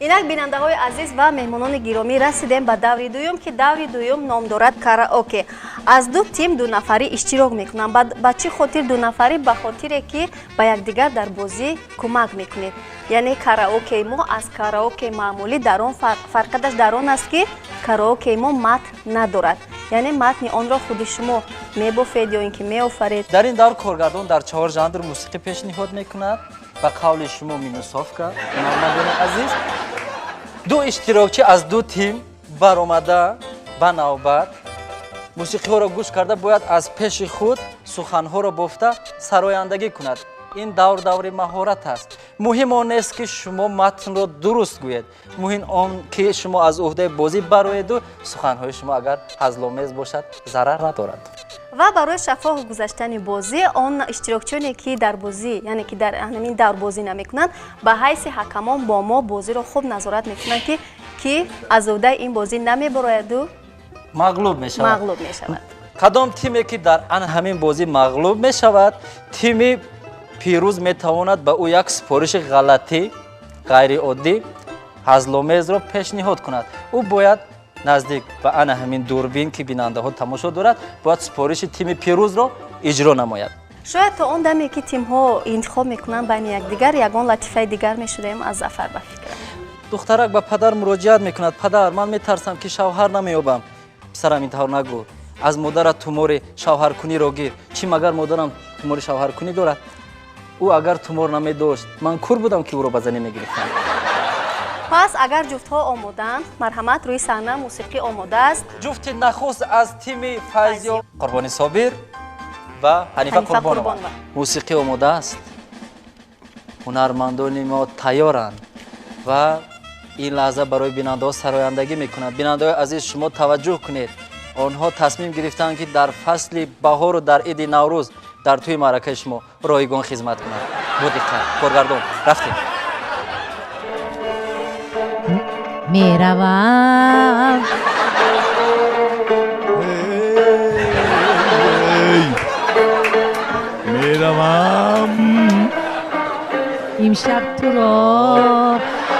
инак бинандаҳои азиз ва меҳмонони гиромӣ расидем ба даври дуюм ки даври дуюм ном дорад караоке. Аз ду тим дунафарӣ иштирок мекунанд. Ба чӣ хотир дунафарӣ? Ба хотире ки ба якдигар дар бозӣ кӯмак мекунед. Яъне караокеи мо аз караокеи маъмулӣ дар он фарқаташ дар он аст ки караокеи мо матн надорад. яъне матни онро худи шумо мебофед ё ин ки меофаред. дар ин давр коргардон дар 4 жанр мусиқӣ пешниҳод мекунад. ба қавли шумо минусовка ҳунармандони азиз, ду иштирокчӣ аз ду тим баромада ба навбат мусиқиҳоро гӯш карда бояд аз пеши худ суханҳоро бофта сарояндагӣ кунад. ин давр даври маҳорат аст. муҳим он нест ки шумо матнро дуруст гӯед. муҳим он ки шумо аз уҳдаи бозӣ бароеду суханҳои шумо агар ҳазломез бошад зарар надорад. ва барои шафоф гузаштани бозӣ он иштирокчионе ки дар бозӣ яъне ки дар ҳамин давр бозӣ намекунанд ба ҳайси ҳакамон бо мо бозиро хуб назорат мекунанд ки аз уҳдаи ин бозӣ намебарояду мағлуб мешавад. кадом тиме ки дар ан ҳамин бозӣ мағлуб мешавад, тими пирӯз метавонад ба ӯ як сипориши ғалатӣ ғайриоддӣ ҳазломезро пешниҳод кунад. ӯ бояд наздик ба ана ҳамин дурбин ки бинандаҳо тамошо дорад бояд сипориши тими пирӯзро иҷро намояд. шояд то он даме ки тимҳо интихоб мекунанд байни якдигар ягон латифаи дигар мешудаем аз зафар ба фикр. духтарак ба падар муроҷиат мекунад: падар, ман метарсам ки шавҳар намеёбам. писарам интиҳор нагӯ, аз модарат тумори шавҳаркуниро гир. чӣ магар модарам тумори шавҳаркунӣ дорад? ӯ агар тумор намедошт, ман кур будам ки ӯро ба занӣ мегирифтам. пас агар ҷуфтҳо омодаанд, марҳамат, рӯи саҳна мусиқӣ омода аст. ҷуфти нахуст аз тими Файзиё Қурбони Собир ва Ҳанифа Қурбонова. мусиқӣ омода аст. ҳунармандони мо тайёранд ва ин лаҳза барои бинандаҳо сарояндагӣ мекунанд. бинандаҳои азиз, шумо таваҷҷӯҳ кунед. онҳо тасмим гирифтанд ки дар фасли баҳору дар иди Наврӯз дар тӯи маъракаи шумо ройгон хизмат кунанд. бо диққат. коргардон, рафтем. меравам меравам имшаб туро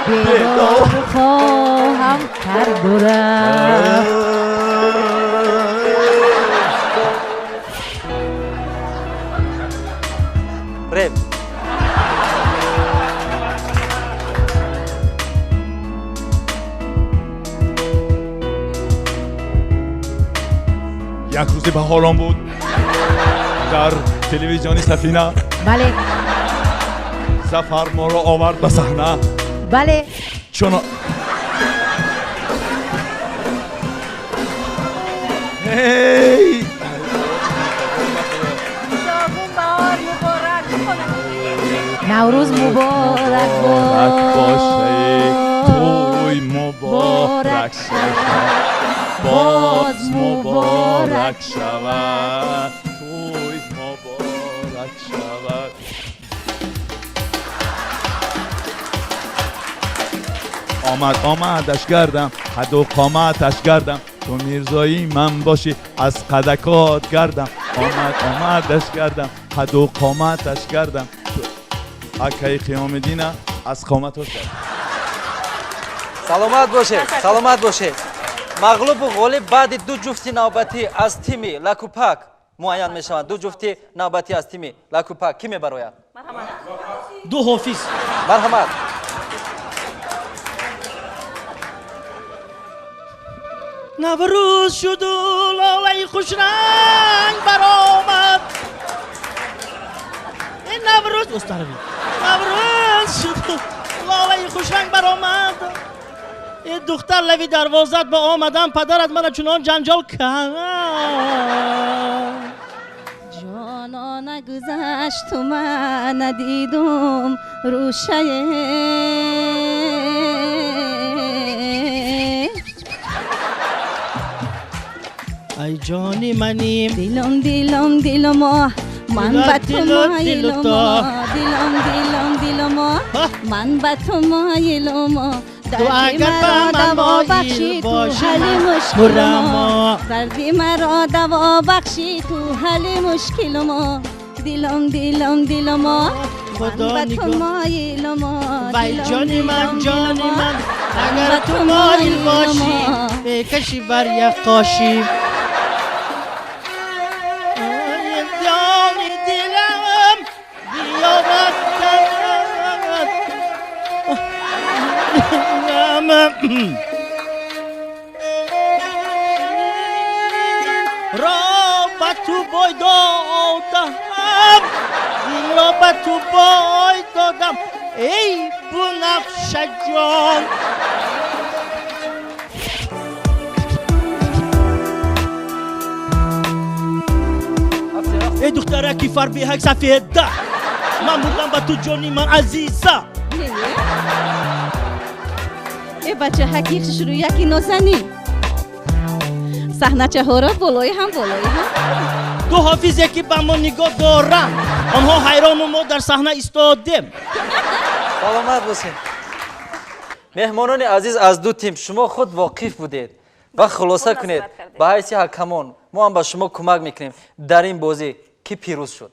бедор хоҳам кардурам. реп як рӯзи баҳорон буд дар телевизиони Сафина. бале зафар моро овард ба саҳна. бале чуно наврӯз муборак бошад, тӯй муборак шавад, боз муборак шавад, тӯй муборак шавад. آمدش گردم حد و قامتش گردم تو میرزایی من باشی از قدکات گردم آمدش گردم حد و قامتش گردم تو اکی قیام دینه از قامتش گردم. саломат бошед. мағлубу ғолиб баъди ду ҷуфти навбатӣ аз тими Лакупак муайян мешаванд. ду ҷуфти навбатӣ аз тими Лакупак ки мебарояд? ду ҳофиз. марҳамат. наврӯз шуду лолаи хушранг баромад. наврӯз шуду лолаи хушранг баромад. духтар лави дарвозат ба омадан падарат мана чунон ҷанҷол кард. ҷонона гузашту ман надидум рӯшае. ای جانی منیم دیلم من با تو مایلم دیلم من با تو مایلم دردی مرا دوا بخشی تو حل مشکلم دردی مرا دوا بخشی تو حل مشکلم دیلم من با تو مایلم وای جانی من اگر تو مایل باشی بکشی بر یک قاشی جانی دلم بیا وقتم را با تو بای دادم را با تو بای دادم ای بنفشه جان ای دخترکی فربیهک سفیده من بودم با تو جانی من عزیزه ای بچه حقیق شروع یکی نازنی صحنه چه هورا بالایی هم دو حافظ یکی به ما نگاه دارم آنها حیران و ما در صحنه ایستادیم سلامت باشین. مهمانان عزیز از دو تیم شما خود واقف بودید و خلاصه کنید به حیث حکمان ما هم به شما کمک میکنیم در این بازی کی پیروز شد.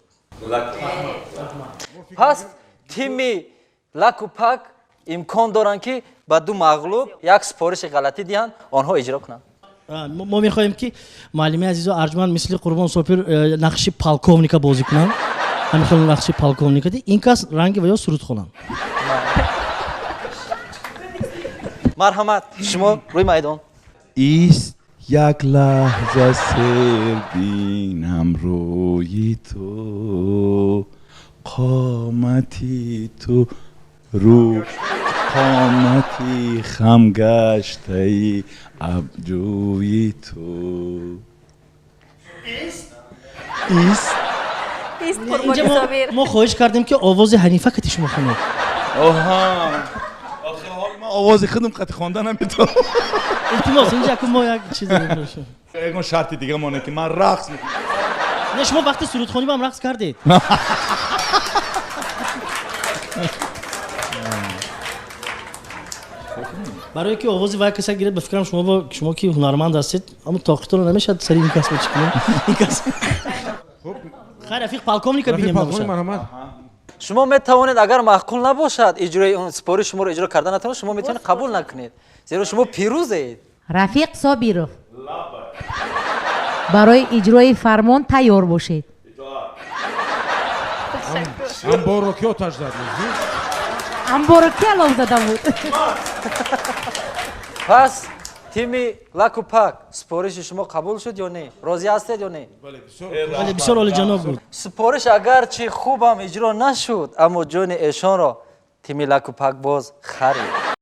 پس تیم لکوپک امکان دارند که به دو مغلوب یک سپارش غلطی دهند آنها اجرا کنند. ما میخواهیم که معلمی عزیز و ارجمند مثل قربان سوپر نقش پالکوونیکا بازی کنند همین نقش پالکوونیکا دی این کس رنگ و یا سرود خوانند مرحمت شما روی میدان. ایست یک لحظه سر بینم روی تو قامتی تو رو قامتی خم گشته ای ابروی تو ایست اینجا ما خواهش کردیم که آواز حنیفه کتی شما خونید آها آخه حال ما آواز خودم قطع خواندن نمیتونم التماس اینجا که ما یک چیزی می‌پرسیم یک شرط دیگه مونه که من رقص میکنم نه شما وقتی سرودخوانی با هم رقص کردید برای که آوازی وای کسی گیرد بفکرم شما که هنرمند هستید اما طاقتون رو نمیشد سری این کس بچکنید این کس خیر رفیق پالکوونیکا بینیم نباشد شما میتوانید اگر معقول نباشد اجرای اون سپارش شما رو اجرا کردن نتوانید شما میتونید قبول نکنید زیرا شما پیروزید. رفیق صابیرو برای اجرای فرمان تیار باشید. انبارو که آتش زد انبارو که علام زده بود. پس تیم لکوپک سپارش شما قبول شد یا نه؟ راضی هستید یا نه؟ بله بسیار عالی جناب بود. سپارش اگرچه خوبم اجرا نشد اما جان ایشان را تیم لکوپک باز خرید.